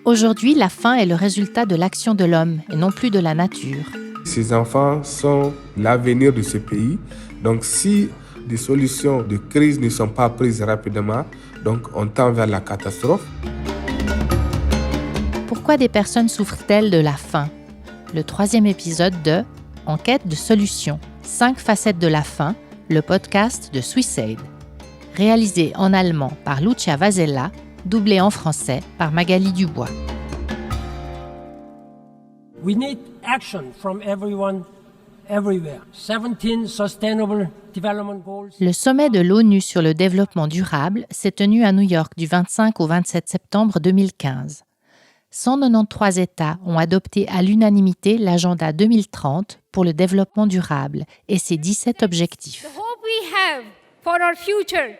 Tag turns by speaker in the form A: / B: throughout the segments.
A: Aujourd'hui, la faim est le résultat de l'action de l'homme et non plus de la nature.
B: Ces enfants sont l'avenir de ce pays. Donc si des solutions de crise ne sont pas prises rapidement, donc on tend vers la catastrophe.
A: Pourquoi des personnes souffrent-elles de la faim ? Le 3e épisode de En quête de solutions, 5 facettes de la faim, le podcast de Swissaid. Réalisé en allemand par Lucia Vasella, doublé en français par Magali Dubois.
C: We need action from everyone, everywhere. 17 Sustainable Development Goals.
A: Le sommet de l'ONU sur le développement durable s'est tenu à New York du 25 au 27 septembre 2015. 193 États ont adopté à l'unanimité l'agenda 2030 pour le développement durable et ses 17 objectifs.
D: The hope we have for our future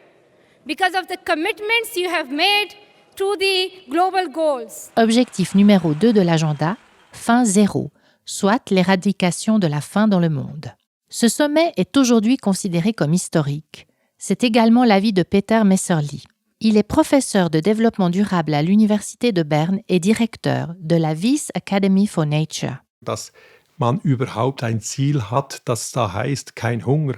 D: because of the commitments you have made to the global goals.
A: Objectif numéro 2 de l'agenda, faim zéro, soit l'éradication de la faim dans le monde. Ce sommet est aujourd'hui considéré comme historique. C'est également l'avis de Peter Messerli. Il est professeur de développement durable à l'Université de Berne et directeur de la Wyss Academy for Nature.
E: Dass man überhaupt ein Ziel hat, das da heißt, kein Hunger,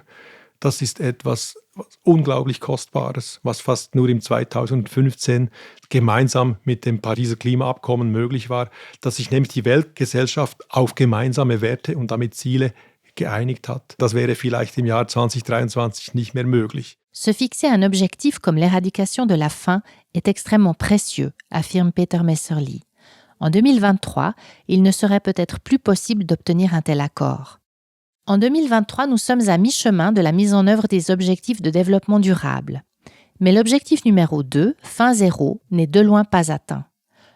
E: das ist etwas unglaublich Kostbares, was fast nur im 2015 gemeinsam mit dem Pariser Klimaabkommen möglich war, dass sich nämlich die Weltgesellschaft auf gemeinsame Werte und damit Ziele geeinigt hat. Das wäre vielleicht im Jahr 2023 nicht mehr möglich.
A: Se fixer un objectif comme l'éradication de la faim est extrêmement précieux, affirme Peter Messerli. En 2023, il ne serait peut-être plus possible d'obtenir un tel accord. En 2023, nous sommes à mi-chemin de la mise en œuvre des objectifs de développement durable. Mais l'objectif numéro 2, faim zéro, n'est de loin pas atteint.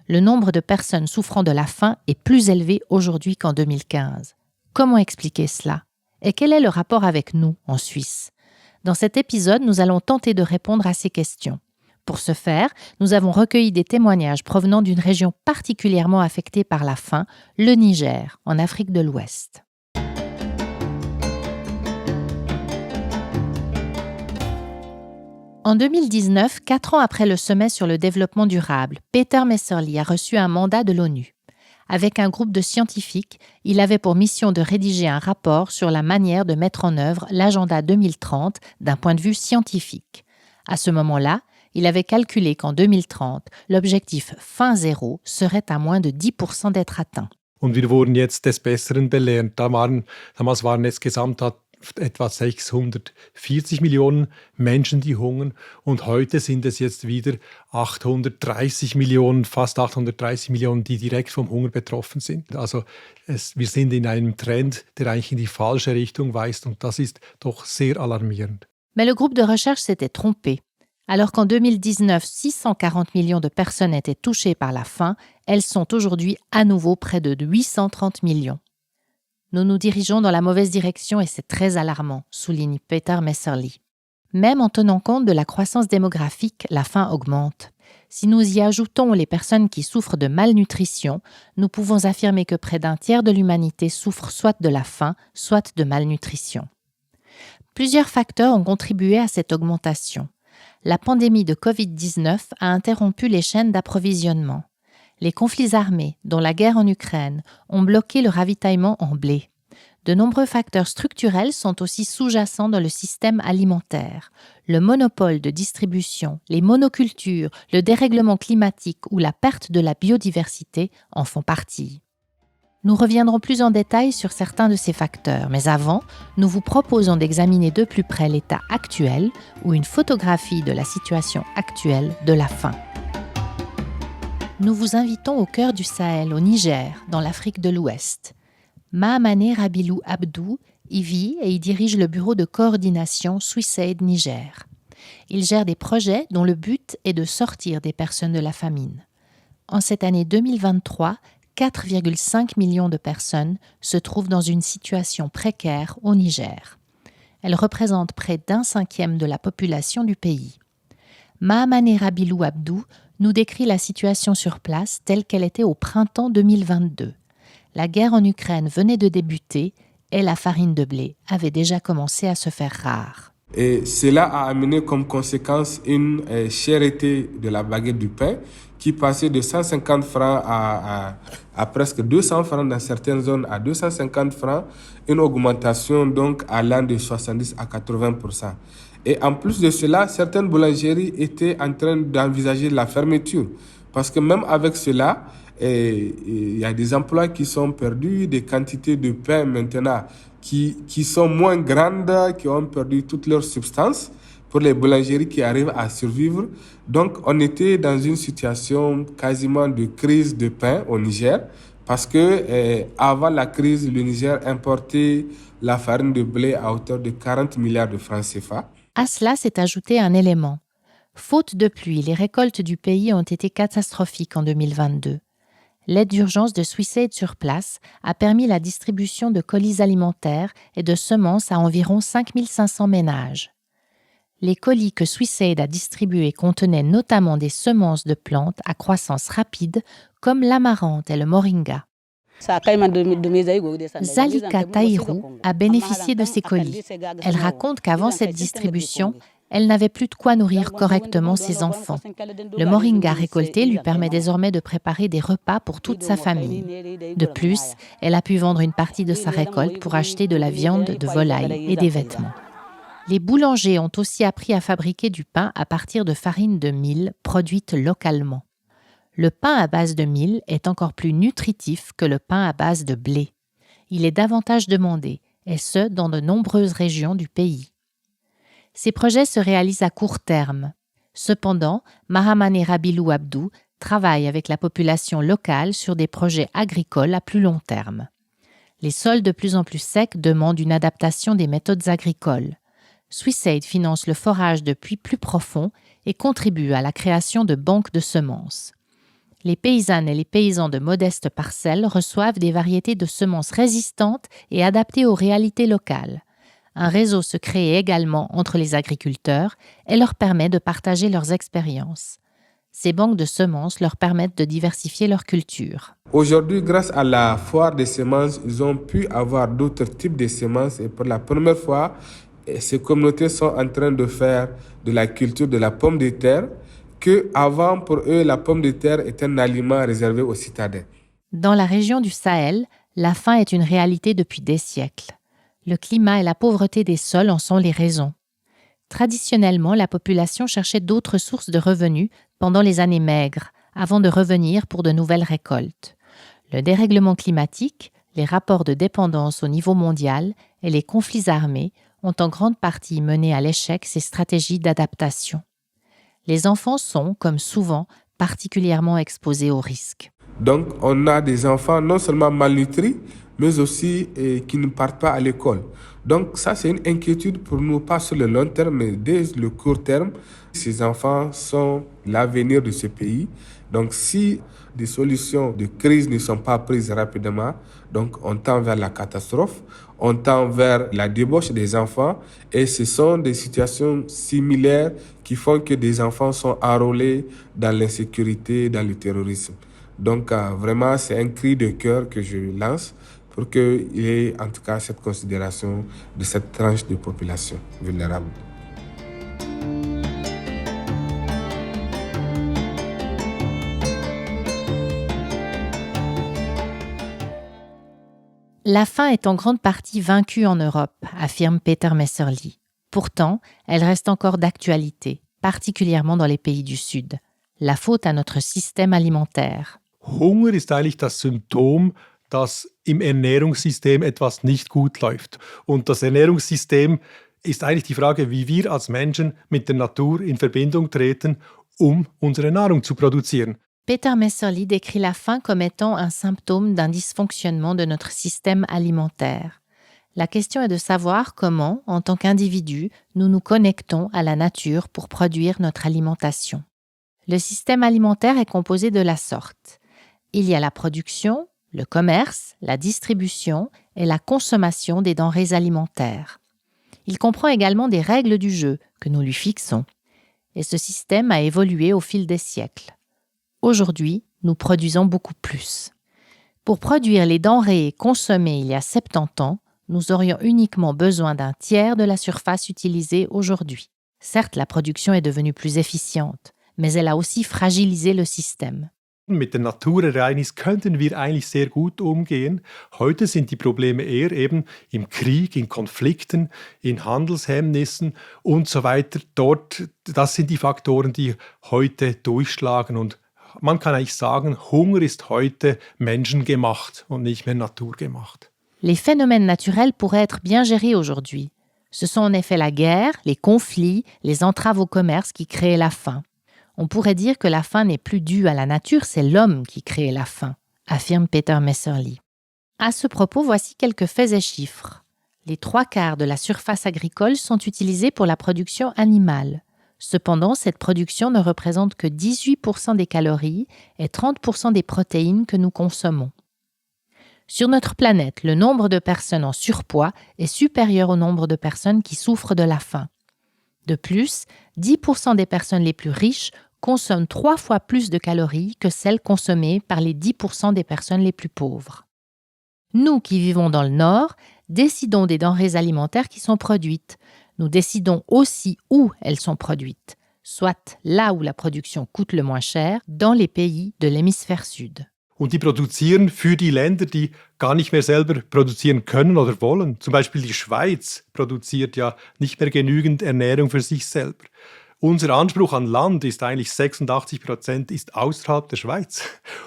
A: Le nombre de personnes souffrant de la faim est plus élevé aujourd'hui qu'en 2015. Comment expliquer cela ? Et quel est le rapport avec nous, en Suisse ? Dans cet épisode, nous allons tenter de répondre à ces questions. Pour ce faire, nous avons recueilli des témoignages provenant d'une région particulièrement affectée par la faim, le Niger, en Afrique de l'Ouest. En 2019, 4 ans après le sommet sur le développement durable, Peter Messerli a reçu un mandat de l'ONU. Avec un groupe de scientifiques, il avait pour mission de rédiger un rapport sur la manière de mettre en œuvre l'agenda 2030 d'un point de vue scientifique. À ce moment-là, il avait calculé qu'en 2030, l'objectif faim zéro serait à moins de 10% d'être atteint.
E: Und wir wurden jetzt des Besseren belehrt. Damals waren es gesamt etwa 640 Millionen Menschen, die hungern. Und heute sind es jetzt wieder 830 Millionen, fast 830 Millionen, die direkt vom Hunger betroffen sind. Also wir sind in einem Trend, der eigentlich in die falsche Richtung weist. Und das ist doch sehr alarmierend.
A: Mais le groupe de recherche s'était trompé. Alors qu'en 2019, 640 millions de personnes étaient touchées par la faim, elles sont aujourd'hui à nouveau près de 830 millions. Nous nous dirigeons dans la mauvaise direction et c'est très alarmant, souligne Peter Messerli. Même en tenant compte de la croissance démographique, la faim augmente. Si nous y ajoutons les personnes qui souffrent de malnutrition, nous pouvons affirmer que près d'un tiers de l'humanité souffre soit de la faim, soit de malnutrition. Plusieurs facteurs ont contribué à cette augmentation. La pandémie de Covid-19 a interrompu les chaînes d'approvisionnement. Les conflits armés, dont la guerre en Ukraine, ont bloqué le ravitaillement en blé. De nombreux facteurs structurels sont aussi sous-jacents dans le système alimentaire. Le monopole de distribution, les monocultures, le dérèglement climatique ou la perte de la biodiversité en font partie. Nous reviendrons plus en détail sur certains de ces facteurs, mais avant, nous vous proposons d'examiner de plus près l'état actuel ou une photographie de la situation actuelle de la faim. Nous vous invitons au cœur du Sahel, au Niger, dans l'Afrique de l'Ouest. Mahamane Rabilou Abdou y vit et y dirige le bureau de coordination Swissaid Niger. Il gère des projets dont le but est de sortir des personnes de la famine. En cette année 2023, 4,5 millions de personnes se trouvent dans une situation précaire au Niger. Elles représentent près d'1/5 de la population du pays. Mahamane Rabilou Abdou nous décrit la situation sur place telle qu'elle était au printemps 2022. La guerre en Ukraine venait de débuter et la farine de blé avait déjà commencé à se faire rare.
B: Et cela a amené comme conséquence une cherté de la baguette du pain qui passait de 150 francs à presque 200 francs dans certaines zones, à 250 francs, une augmentation donc allant de 70 à 80%. Et en plus de cela, certaines boulangeries étaient en train d'envisager la fermeture. Parce que même avec cela, il y a des emplois qui sont perdus, des quantités de pain maintenant qui sont moins grandes, qui ont perdu toute leur substance pour les boulangeries qui arrivent à survivre. Donc, on était dans une situation quasiment de crise de pain au Niger parce que avant la crise, le Niger importait la farine de blé à hauteur de 40 milliards de francs CFA.
A: À cela s'est ajouté un élément. Faute de pluie, les récoltes du pays ont été catastrophiques en 2022. L'aide d'urgence de Swissaid sur place a permis la distribution de colis alimentaires et de semences à environ 5500 ménages. Les colis que Swissaid a distribués contenaient notamment des semences de plantes à croissance rapide comme l'amarante et le moringa. Zalika Taïrou a bénéficié de ces colis. Elle raconte qu'avant cette distribution, elle n'avait plus de quoi nourrir correctement ses enfants. Le moringa récolté lui permet désormais de préparer des repas pour toute sa famille. De plus, elle a pu vendre une partie de sa récolte pour acheter de la viande de volaille et des vêtements. Les boulangers ont aussi appris à fabriquer du pain à partir de farine de mil produite localement. Le pain à base de mil est encore plus nutritif que le pain à base de blé. Il est davantage demandé, et ce, dans de nombreuses régions du pays. Ces projets se réalisent à court terme. Cependant, Mahamane Rabilou Abdou travaille avec la population locale sur des projets agricoles à plus long terme. Les sols de plus en plus secs demandent une adaptation des méthodes agricoles. Swissaid finance le forage de puits plus profonds et contribue à la création de banques de semences. Les paysannes et les paysans de modestes parcelles reçoivent des variétés de semences résistantes et adaptées aux réalités locales. Un réseau se crée également entre les agriculteurs et leur permet de partager leurs expériences. Ces banques de semences leur permettent de diversifier leur culture.
B: Aujourd'hui, grâce à la foire des semences, ils ont pu avoir d'autres types de semences et pour la première fois, ces communautés sont en train de faire de la culture de la pomme de terre que avant pour eux, la pomme de terre est un aliment réservé aux citadins.
A: Dans la région du Sahel, la faim est une réalité depuis des siècles. Le climat et la pauvreté des sols en sont les raisons. Traditionnellement, la population cherchait d'autres sources de revenus pendant les années maigres, avant de revenir pour de nouvelles récoltes. Le dérèglement climatique, les rapports de dépendance au niveau mondial et les conflits armés ont en grande partie mené à l'échec ces stratégies d'adaptation. Les enfants sont, comme souvent, particulièrement exposés aux risques.
B: Donc, on a des enfants non seulement malnutris, mais aussi qui ne partent pas à l'école. Donc, ça, c'est une inquiétude pour nous, pas sur le long terme, mais dès le court terme. Ces enfants sont l'avenir de ce pays. Donc, si des solutions de crise ne sont pas prises rapidement, donc on tend vers la catastrophe, on tend vers la débauche des enfants et ce sont des situations similaires qui font que des enfants sont enrôlés dans l'insécurité, dans le terrorisme. Donc vraiment, c'est un cri de cœur que je lance pour qu'il y ait en tout cas cette considération de cette tranche de population vulnérable.
A: La faim est en grande partie vaincue en Europe, affirme Peter Messerli. Pourtant, elle reste encore d'actualité, particulièrement dans les pays du Sud. La faute à notre système alimentaire.
E: Hunger ist eigentlich das Symptom, dass im Ernährungssystem etwas nicht gut läuft. Und das Ernährungssystem ist eigentlich die Frage, wie wir als Menschen mit der Natur in Verbindung treten, um unsere Nahrung zu produzieren.
A: Peter Messerli décrit la faim comme étant un symptôme d'un dysfonctionnement de notre système alimentaire. La question est de savoir comment, en tant qu'individus, nous nous connectons à la nature pour produire notre alimentation. Le système alimentaire est composé de la sorte. Il y a la production, le commerce, la distribution et la consommation des denrées alimentaires. Il comprend également des règles du jeu que nous lui fixons. Et ce système a évolué au fil des siècles. Aujourd'hui, nous produisons beaucoup plus. Pour produire les denrées consommées il y a 70 ans, nous aurions uniquement besoin d'un tiers de la surface utilisée aujourd'hui. Certes, la production est devenue plus efficiente, mais elle a aussi fragilisé le système.
E: Mit der Naturereignis könnten wir eigentlich sehr gut umgehen. Heute sind die Probleme eher eben im Krieg, in Konflikten, in Handelshemmnissen und so weiter. Das sind die Faktoren, die heute durchschlagen. Und man kann eigentlich sagen, Hunger ist heute menschengemacht und nicht mehr naturgemacht.
A: Les phénomènes naturels pourraient être bien gérés aujourd'hui. Ce sont en effet la guerre, les conflits, les entraves au commerce qui créent la faim. On pourrait dire que la faim n'est plus due à la nature, c'est l'homme qui crée la faim, affirme Peter Messerli. À ce propos, voici quelques faits et chiffres. Les 3/4 de la surface agricole sont utilisés pour la production animale. Cependant, cette production ne représente que 18% des calories et 30% des protéines que nous consommons. Sur notre planète, le nombre de personnes en surpoids est supérieur au nombre de personnes qui souffrent de la faim. De plus, 10% des personnes les plus riches consomment 3 fois plus de calories que celles consommées par les 10% des personnes les plus pauvres. Nous qui vivons dans le Nord, décidons des denrées alimentaires qui sont produites. Nous décidons aussi où elles sont produites, soit là où la production coûte le moins cher, dans les pays de l'hémisphère sud.
E: Und die produzieren für die Länder, die gar nicht mehr selber produzieren können oder wollen. Zum Beispiel die Schweiz produziert ja nicht mehr genügend Ernährung für sich selber. Unser Anspruch an Land ist eigentlich 86% ist außerhalb der Schweiz.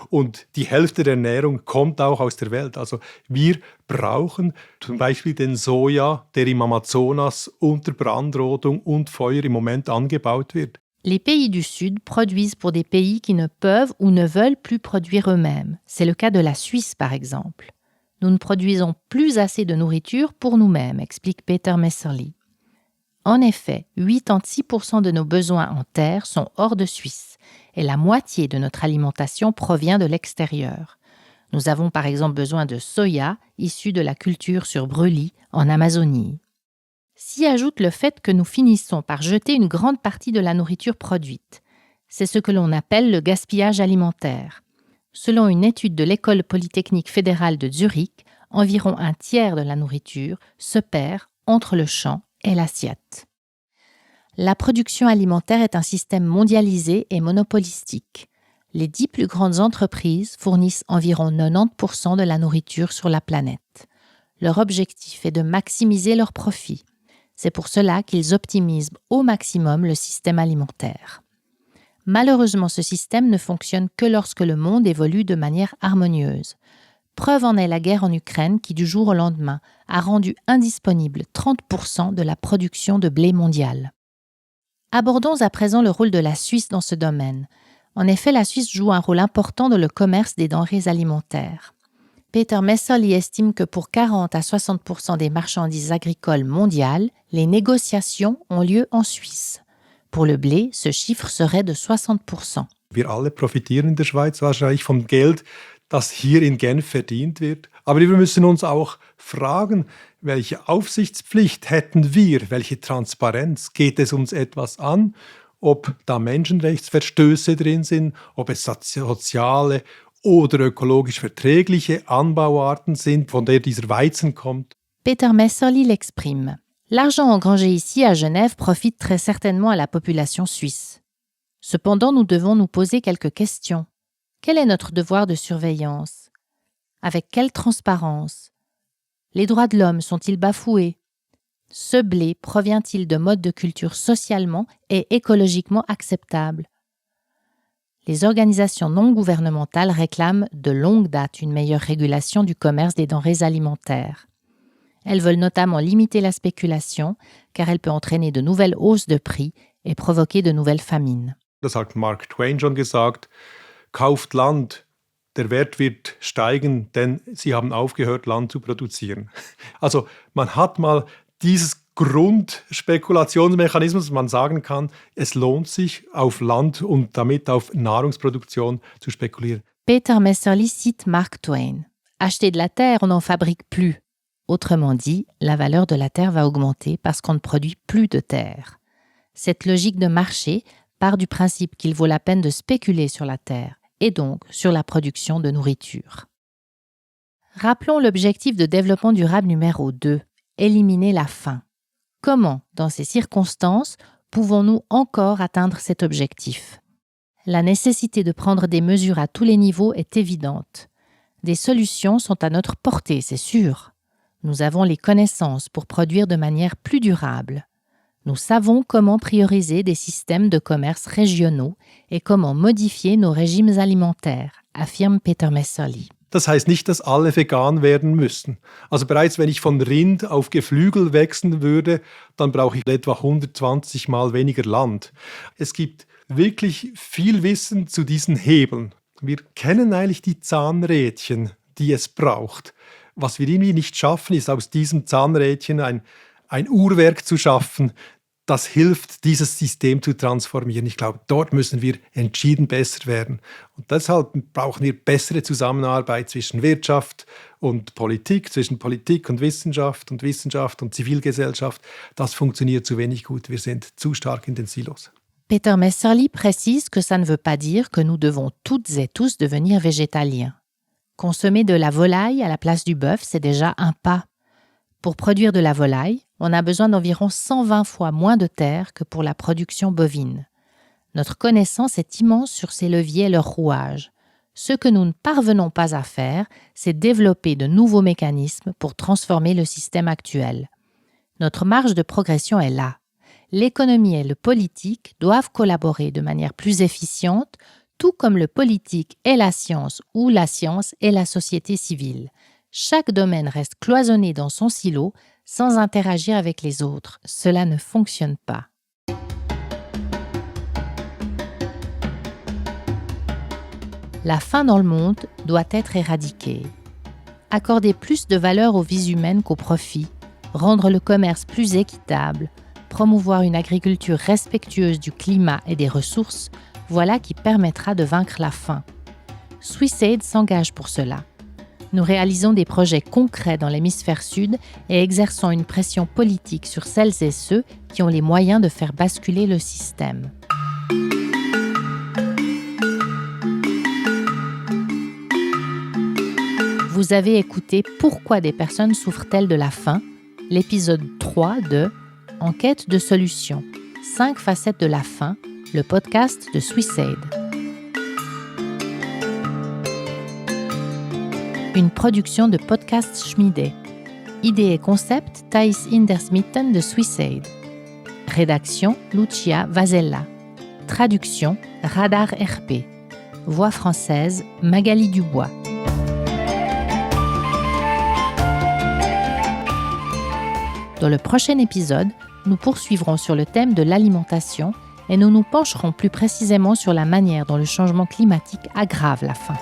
E: Und die Hälfte der Ernährung kommt auch aus der Welt. Also wir brauchen zum Beispiel den Soja, der im Amazonas unter Brandrodung und Feuer im Moment angebaut wird.
A: Les pays du Sud produisent pour des pays qui ne peuvent ou ne veulent plus produire eux-mêmes. C'est le cas de la Suisse, par exemple. Nous ne produisons plus assez de nourriture pour nous-mêmes, explique Peter Messerli. En effet, 86% de nos besoins en terre sont hors de Suisse et la moitié de notre alimentation provient de l'extérieur. Nous avons par exemple besoin de soya issu de la culture sur brûlis en Amazonie. S'y ajoute le fait que nous finissons par jeter une grande partie de la nourriture produite. C'est ce que l'on appelle le gaspillage alimentaire. Selon une étude de l'École polytechnique fédérale de Zurich, environ un tiers de la nourriture se perd entre le champ et l'assiette. La production alimentaire est un système mondialisé et monopolistique. Les 10 plus grandes entreprises fournissent environ 90% de la nourriture sur la planète. Leur objectif est de maximiser leurs profits. C'est pour cela qu'ils optimisent au maximum le système alimentaire. Malheureusement, ce système ne fonctionne que lorsque le monde évolue de manière harmonieuse. Preuve en est la guerre en Ukraine qui, du jour au lendemain, a rendu indisponible 30% de la production de blé mondial. Abordons à présent le rôle de la Suisse dans ce domaine. En effet, la Suisse joue un rôle important dans le commerce des denrées alimentaires. Peter Messerli estime que pour 40 à 60% des marchandises agricoles mondiales, les négociations ont lieu en Suisse. Pour le blé, ce chiffre serait de 60%.
E: Wir alle profitieren in der Schweiz wahrscheinlich vom Geld, das hier in Genf verdient wird. Aber wir müssen uns auch fragen, welche Aufsichtspflicht hätten wir, welche Transparenz? Geht es uns etwas an, ob da Menschenrechtsverstöße drin sind, ob es soziale oder ökologisch verträgliche Anbauarten sind, von der dieser Weizen kommt.
A: Peter Messerli l'exprime. L'argent engrangé ici à Genève profite très certainement à la population suisse. Cependant, nous devons nous poser quelques questions. Quel est notre devoir de surveillance? Avec quelle transparence? Les droits de l'homme sont-ils bafoués? Ce blé provient-il de modes de culture socialement et écologiquement acceptables? Les organisations non gouvernementales réclament de longue date une meilleure régulation du commerce des denrées alimentaires. Elles veulent notamment limiter la spéculation, car elle peut entraîner de nouvelles hausses de prix et provoquer de nouvelles famines.
E: Das hat Mark Twain schon gesagt, kauft Land, der Wert wird steigen, denn sie haben aufgehört, Land zu produzieren. Also man hat mal dieses Grundspekulationsmechanismus, man sagen kann, es lohnt sich, auf Land und damit auf Nahrungsproduktion zu spekulieren.
A: Peter Messerli cite Mark Twain. Acheter de la terre, on n'en fabrique plus. Autrement dit, la valeur de la terre va augmenter parce qu'on ne produit plus de terre. Cette logique de marché part du principe qu'il vaut la peine de spéculer sur la terre et donc sur la production de nourriture. Rappelons l'objectif de développement durable numéro 2, éliminer la faim. Comment, dans ces circonstances, pouvons-nous encore atteindre cet objectif? La nécessité de prendre des mesures à tous les niveaux est évidente. Des solutions sont à notre portée, c'est sûr. Nous avons les connaissances pour produire de manière plus durable. Nous savons comment prioriser des systèmes de commerce régionaux et comment modifier nos régimes alimentaires, affirme Peter Messerli.
E: Das heißt nicht, dass alle vegan werden müssen. Also bereits wenn ich von Rind auf Geflügel wechseln würde, dann brauche ich etwa 120 Mal weniger Land. Es gibt wirklich viel Wissen zu diesen Hebeln. Wir kennen eigentlich die Zahnrädchen, die es braucht. Was wir irgendwie nicht schaffen, ist aus diesem Zahnrädchen ein Uhrwerk zu schaffen, das hilft, dieses System zu transformieren. Ich glaube, dort müssen wir entschieden besser werden. Und deshalb brauchen wir bessere Zusammenarbeit zwischen Wirtschaft und Politik, zwischen Politik und Wissenschaft und Zivilgesellschaft. Das funktioniert zu wenig gut. Wir sind zu stark in den Silos.
A: Peter Messerli précise que ça ne veut pas dire que nous devons toutes et tous devenir végétaliens. Consommer de la volaille à la place du bœuf, c'est déjà un pas. Pour produire de la volaille, on a besoin d'environ 120 fois moins de terre que pour la production bovine. Notre connaissance est immense sur ces leviers et leurs rouages. Ce que nous ne parvenons pas à faire, c'est développer de nouveaux mécanismes pour transformer le système actuel. Notre marge de progression est là. L'économie et le politique doivent collaborer de manière plus efficiente, tout comme le politique et la science ou la science et la société civile. Chaque domaine reste cloisonné dans son silo sans interagir avec les autres. Cela ne fonctionne pas. La faim dans le monde doit être éradiquée. Accorder plus de valeur aux vies humaines qu'aux profits, rendre le commerce plus équitable, promouvoir une agriculture respectueuse du climat et des ressources, voilà qui permettra de vaincre la faim. SwissAid s'engage pour cela. Nous réalisons des projets concrets dans l'hémisphère sud et exerçons une pression politique sur celles et ceux qui ont les moyens de faire basculer le système. Vous avez écouté « Pourquoi des personnes souffrent-elles de la faim ?», l'épisode 3 de « En quête de solutions. 5 facettes de la faim », le podcast de SwissAid. Une production de Podcast Schmiede. Idée et concept, Thais Indersmitten de SwissAid. Rédaction, Lucia Vasella. Traduction, Radar RP. Voix française, Magali Dubois. Dans le prochain épisode, nous poursuivrons sur le thème de l'alimentation et nous nous pencherons plus précisément sur la manière dont le changement climatique aggrave la faim.